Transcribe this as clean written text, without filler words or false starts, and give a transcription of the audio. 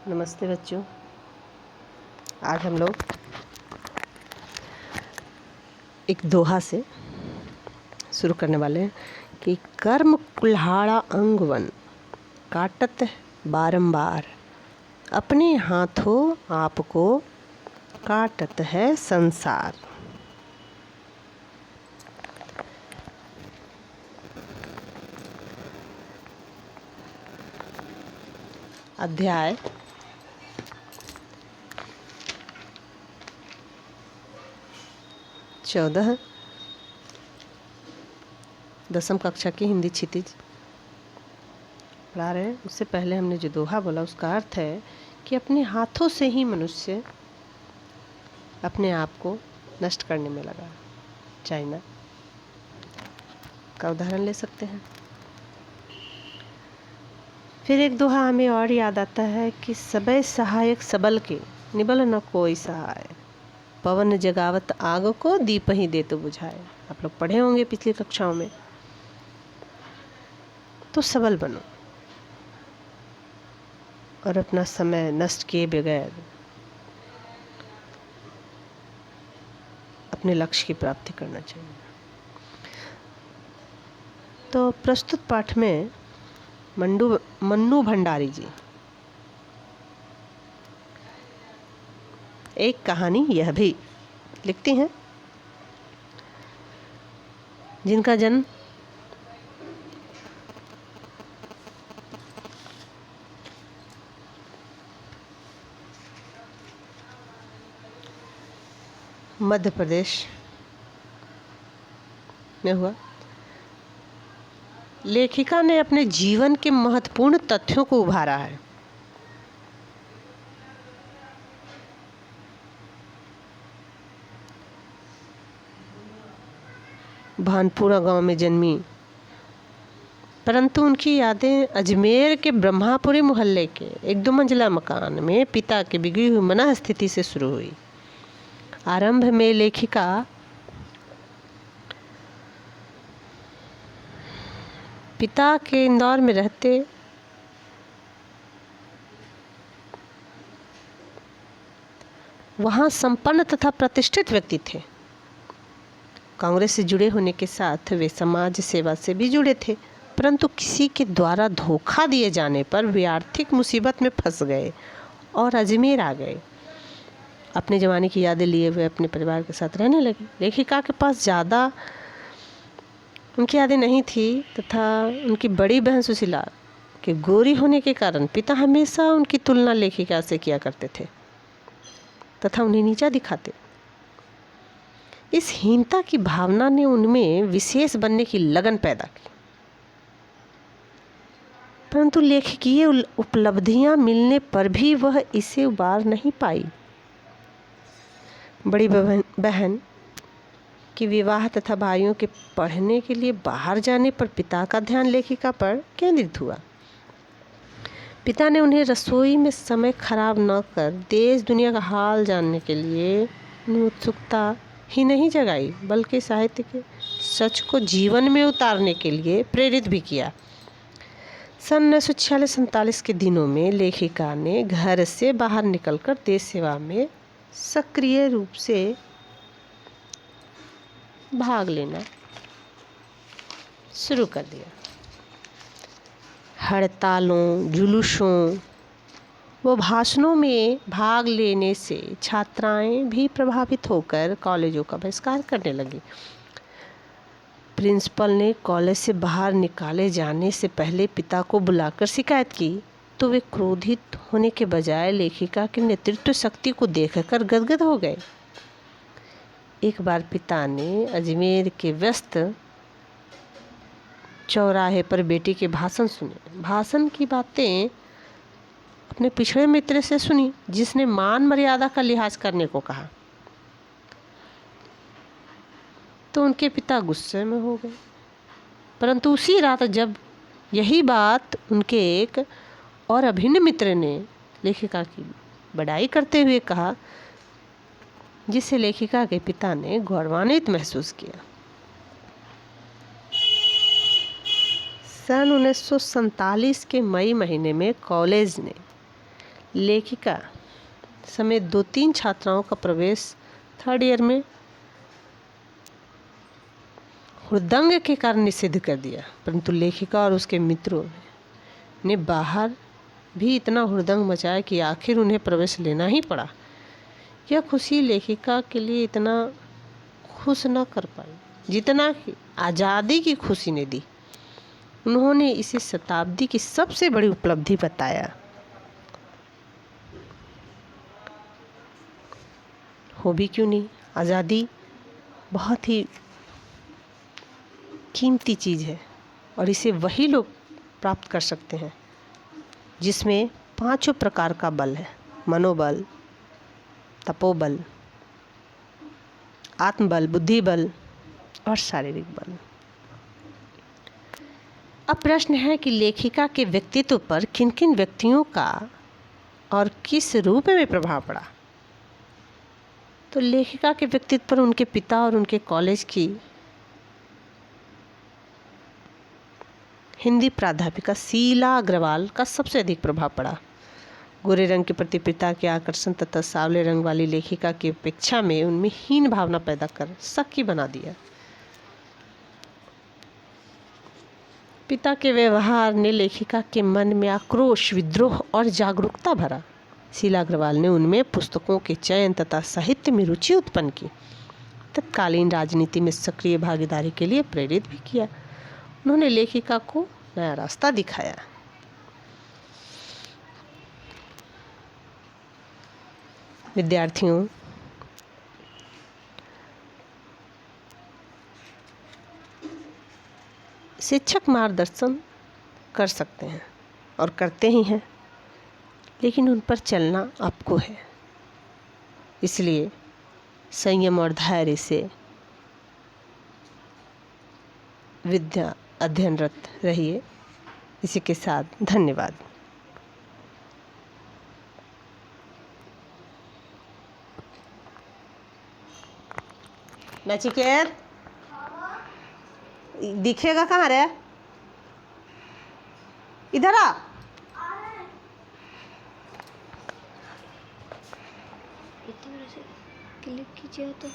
नमस्ते बच्चों। आज हम लोग एक दोहा से शुरू करने वाले हैं कि कर्म कुल्हाड़ा अंगवन काटत बारंबार, अपने हाथों आपको काटत है संसार। अध्याय 14 दसम कक्षा की हिंदी क्षितिज पढ़ा रहे हैं। उससे पहले हमने जो दोहा बोला उसका अर्थ है कि अपने हाथों से ही मनुष्य अपने आप को नष्ट करने में लगा। चाइना का उदाहरण ले सकते हैं। फिर एक दोहा हमें और याद आता है कि सबे सहायक सबल के, निबल न कोई सहाय, पवन जगावत आग को दीप ही दे तो बुझाए। आप लोग पढ़े होंगे पिछली कक्षाओं में। तो सबल बनो और अपना समय नष्ट किए बगैर अपने लक्ष्य की प्राप्ति करना चाहिए। तो प्रस्तुत पाठ में मन्नू भंडारी जी एक कहानी यह भी लिखती हैं, जिनका जन्म मध्य प्रदेश में हुआ। लेखिका ने अपने जीवन के महत्वपूर्ण तथ्यों को उभारा है। भानपुरा गांव में जन्मी, परंतु उनकी यादें अजमेर के ब्रह्मापुरी मोहल्ले के एक 2 मंजिला मकान में पिता की बिगड़ी हुई मनः स्थिति से शुरू हुई। आरंभ में लेखिका पिता के इंदौर में रहते वहाँ संपन्न तथा प्रतिष्ठित व्यक्ति थे। कांग्रेस से जुड़े होने के साथ वे समाज सेवा से भी जुड़े थे, परंतु किसी के द्वारा धोखा दिए जाने पर वे आर्थिक मुसीबत में फंस गए और अजमेर आ गए। अपने ज़माने की यादें लिए हुए अपने परिवार के साथ रहने लगे। लेखिका के पास ज़्यादा उनकी यादें नहीं थी तथा उनकी बड़ी बहन सुशीला के गोरी होने के कारण पिता हमेशा उनकी तुलना लेखिका से किया करते थे तथा उन्हें नीचा दिखाते। इस हीनता की भावना ने उनमें विशेष बनने की लगन पैदा की, परंतु लेखकीय उपलब्धियां मिलने पर भी वह इसे उबार नहीं पाई। बड़ी बहन की विवाह तथा भाइयों के पढ़ने के लिए बाहर जाने पर पिता का ध्यान लेखिका पर केंद्रित हुआ। पिता ने उन्हें रसोई में समय खराब न कर देश दुनिया का हाल जानने के लिए उत्सुकता ही नहीं जगाई, बल्कि साहित्य के सच को जीवन में उतारने के लिए प्रेरित भी किया। सन 1946-47 के दिनों में लेखिका ने घर से बाहर निकलकर देश सेवा में सक्रिय रूप से भाग लेना शुरू कर दिया। हड़तालों, जुलूसों व भाषणों में भाग लेने से छात्राएं भी प्रभावित होकर कॉलेजों का बहिष्कार करने लगी। प्रिंसिपल ने कॉलेज से बाहर निकाले जाने से पहले पिता को बुलाकर शिकायत की, तो वे क्रोधित होने के बजाय लेखिका की नेतृत्व शक्ति को देखकर गदगद हो गए। एक बार पिता ने अजमेर के व्यस्त चौराहे पर बेटी के भाषण सुने। भाषण की बातें अपने पिछड़े मित्र से सुनी, जिसने मान मर्यादा का लिहाज करने को कहा, तो उनके पिता गुस्से में हो गए। परंतु उसी रात जब यही बात उनके एक और अभिन्न मित्र ने लेखिका की बड़ाई करते हुए कहा, जिससे लेखिका के पिता ने गौरवान्वित महसूस किया। सन 1947 के मई महीने में कॉलेज ने लेखिका समेत 2-3 छात्राओं का प्रवेश 3rd ईयर में हुड़दंग के कारण निषिद्ध कर दिया, परंतु लेखिका और उसके मित्रों ने बाहर भी इतना हुड़दंग मचाया कि आखिर उन्हें प्रवेश लेना ही पड़ा। यह खुशी लेखिका के लिए इतना खुश न कर पाई जितना कि आज़ादी की खुशी ने दी। उन्होंने इसे शताब्दी की सबसे बड़ी उपलब्धि बताया। हो भी क्यों नहीं, आज़ादी बहुत ही कीमती चीज़ है और इसे वही लोग प्राप्त कर सकते हैं जिसमें 5 प्रकार का बल है: मनोबल, तपोबल, आत्मबल, बुद्धिबल और शारीरिक बल। अब प्रश्न है कि लेखिका के व्यक्तित्व पर किन किन व्यक्तियों का और किस रूप में प्रभाव पड़ा। तो लेखिका के व्यक्तित्व पर उनके पिता और उनके कॉलेज की हिंदी प्राध्यापिका शीला अग्रवाल का सबसे अधिक प्रभाव पड़ा। गोरे रंग के प्रति पिता के आकर्षण तथा सांवले रंग वाली लेखिका की अपेक्षा में उनमें हीन भावना पैदा कर शकी बना दिया। पिता के व्यवहार ने लेखिका के मन में आक्रोश, विद्रोह और जागरूकता भरा। शीला अग्रवाल ने उनमें पुस्तकों के चयन तथा साहित्य में रुचि उत्पन्न की। तत्कालीन राजनीति में सक्रिय भागीदारी के लिए प्रेरित भी किया। उन्होंने लेखिका को नया रास्ता दिखाया। विद्यार्थियों, शिक्षक मार्गदर्शन कर सकते हैं और करते ही हैं, लेकिन उन पर चलना आपको है। इसलिए संयम और धैर्य से विद्या अध्ययनरत रहिए। इसी के साथ धन्यवाद। नचिकेत, दिखेगा कहाँ रे? इधर आ। इतने से क्लिक कीजिए तो